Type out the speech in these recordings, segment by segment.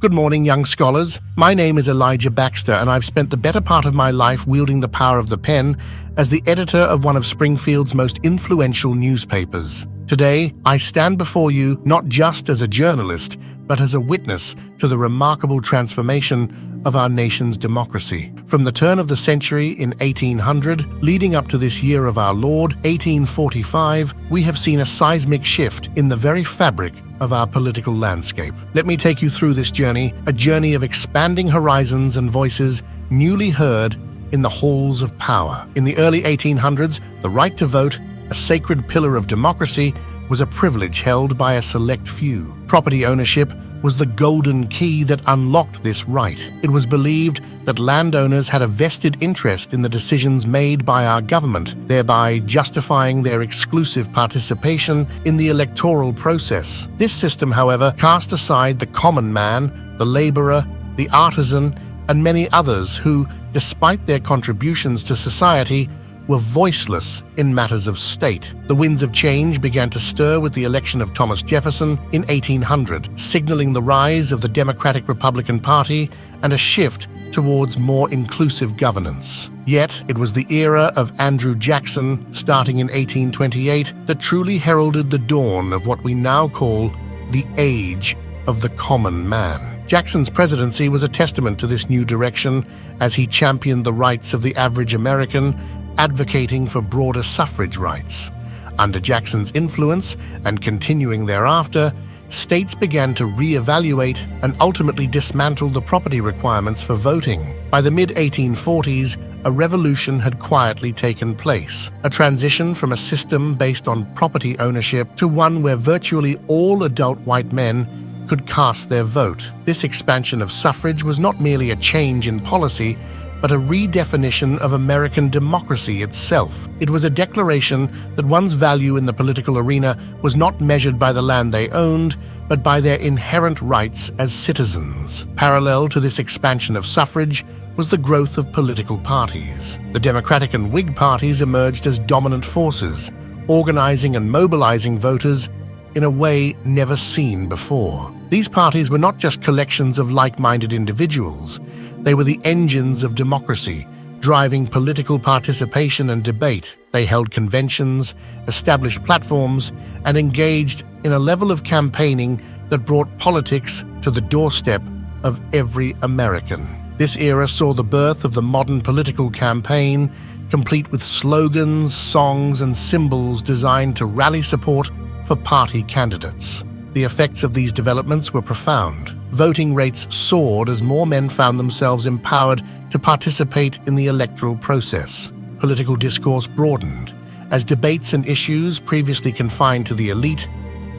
Good morning, young scholars. My name is Elijah Baxter, and I've spent the better part of my life wielding the power of the pen as the editor of one of Springfield's most influential newspapers. Today, I stand before you not just as a journalist, but as a witness to the remarkable transformation of our nation's democracy. From the turn of the century in 1800, leading up to this year of our Lord, 1845, we have seen a seismic shift in the very fabric of our political landscape. Let me take you through this journey, a journey of expanding horizons and voices newly heard in the halls of power. In the early 1800s, the right to vote, a sacred pillar of democracy, was a privilege held by a select few. Property ownership was the golden key that unlocked this right. It was believed that landowners had a vested interest in the decisions made by our government, thereby justifying their exclusive participation in the electoral process. This system, however, cast aside the common man, the laborer, the artisan, and many others who, despite their contributions to society, were voiceless in matters of state. The winds of change began to stir with the election of Thomas Jefferson in 1800, signaling the rise of the Democratic-Republican Party and a shift towards more inclusive governance. Yet, it was the era of Andrew Jackson, starting in 1828, that truly heralded the dawn of what we now call the Age of the Common Man. Jackson's presidency was a testament to this new direction as he championed the rights of the average American, advocating for broader suffrage rights. Under Jackson's influence, and continuing thereafter, states began to re-evaluate and ultimately dismantle the property requirements for voting. By the mid-1840s, a revolution had quietly taken place, a transition from a system based on property ownership to one where virtually all adult white men could cast their vote. This expansion of suffrage was not merely a change in policy, but a redefinition of American democracy itself. It was a declaration that one's value in the political arena was not measured by the land they owned, but by their inherent rights as citizens. Parallel to this expansion of suffrage was the growth of political parties. The Democratic and Whig parties emerged as dominant forces, organizing and mobilizing voters in a way never seen before. These parties were not just collections of like-minded individuals. They were the engines of democracy, driving political participation and debate. They held conventions, established platforms, and engaged in a level of campaigning that brought politics to the doorstep of every American. This era saw the birth of the modern political campaign, complete with slogans, songs, and symbols designed to rally support for party candidates. The effects of these developments were profound. Voting rates soared as more men found themselves empowered to participate in the electoral process. Political discourse broadened, as debates and issues previously confined to the elite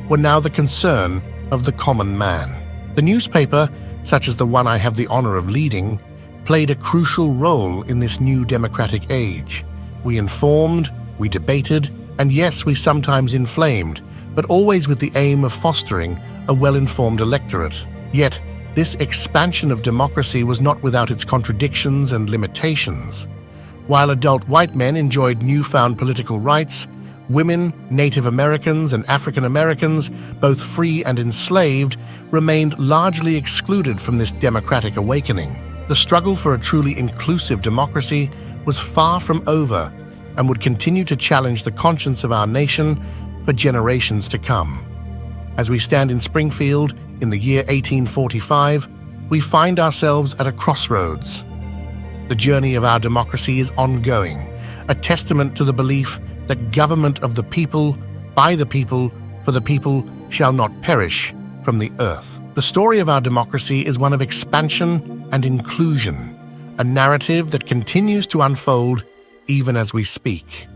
were now the concern of the common man. The newspaper, such as the one I have the honor of leading, played a crucial role in this new democratic age. We informed, we debated, and yes, we sometimes inflamed, but always with the aim of fostering a well-informed electorate. Yet, this expansion of democracy was not without its contradictions and limitations. While adult white men enjoyed newfound political rights, women, Native Americans, and African Americans, both free and enslaved, remained largely excluded from this democratic awakening. The struggle for a truly inclusive democracy was far from over and would continue to challenge the conscience of our nation for generations to come. As we stand in Springfield in the year 1845, we find ourselves at a crossroads. The journey of our democracy is ongoing, a testament to the belief that government of the people, by the people, for the people shall not perish from the earth. The story of our democracy is one of expansion and inclusion, a narrative that continues to unfold even as we speak.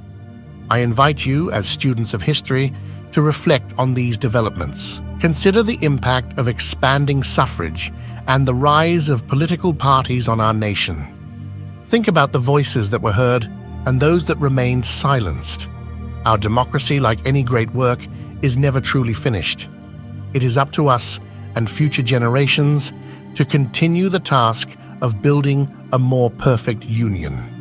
I invite you, as students of history, to reflect on these developments. Consider the impact of expanding suffrage and the rise of political parties on our nation. Think about the voices that were heard and those that remained silenced. Our democracy, like any great work, is never truly finished. It is up to us and future generations to continue the task of building a more perfect union.